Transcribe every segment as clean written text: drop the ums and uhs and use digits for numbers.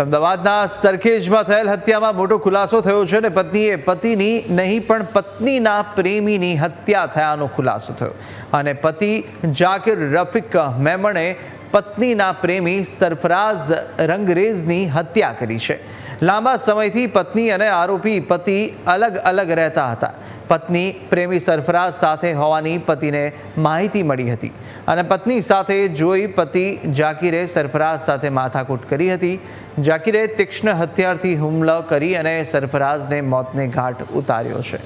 અમદાવાદના સરખેજમાં થયેલ હત્યામાં મોટો ખુલાસો થયો છે અને પત્નીએ પતિની નહીં પણ પત્નીના પ્રેમીની હત્યા થયાનો ખુલાસો થયો અને પતિ જાકીર રફીક મેમણે પત્નીના પ્રેમી સરફરાઝ રંગરેઝની હત્યા કરી છે। લાંબા સમયથી પત્ની અને આરોપી પતિ અલગ અલગ રહેતા હતા। પત્ની પ્રેમી સરફરાઝ સાથે હોવાની પતિને માહિતી મળી હતી અને પત્ની સાથે જોઈ પતિ જાકીરે સરફરાઝ સાથે માથાકૂટ કરી હતી। જાકીરે તીક્ષ્ણ હથિયારથી હુમલો કરી અને સરફરાઝને મોતને ઘાટ ઉતાર્યો છે।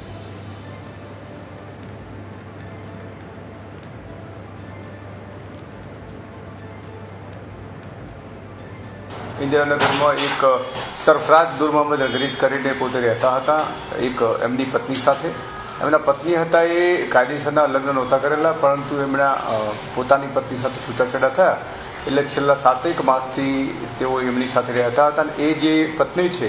ઇન્દિરાનગરમાં એક સરફરાઝ દુર મોહમ્મદ રંગરેઝ કરીને પોતે રહેતા હતા એક એમની પત્ની સાથે। એમના પત્ની હતા એ કાયદેસરના લગ્ન નહોતા કરેલા, પરંતુ એમના પોતાની પત્ની સાથે છૂટાછેડા થયા એટલે છેલ્લા 7 માસથી તેઓ એમની સાથે રહેતા હતા। અને એ જે પત્ની છે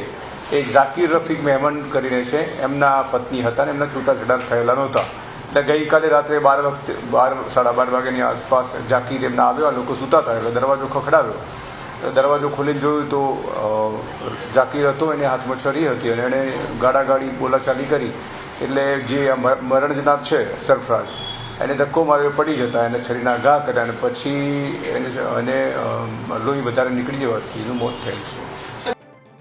એ જાકીર રફીક મેમન કરીને છે, એમના પત્ની હતા અને એમના છૂટાછેડા થયેલા નહોતા। એટલે ગઈકાલે રાત્રે 12 સાડા 12 વાગ્યાની આસપાસ જાકીર એમના આવ્યો, લોકો સૂતા હતા એટલે દરવાજો ખખડાવ્યો। દરવાજો ખોલીને જોયું તો જાકીર હતો, એને હાથમાં છરી હતી અને એણે ગાડાગાડી બોલાચાલી કરી એટલે જે મરણ જનાર છે સરફરાઝ એને ધક્કો માર્યો, પડી જતા એને છરીના ઘા કર્યા અને પછી એને લોહી વધારે નીકળી જવાથી એનું મોત થયેલ છે।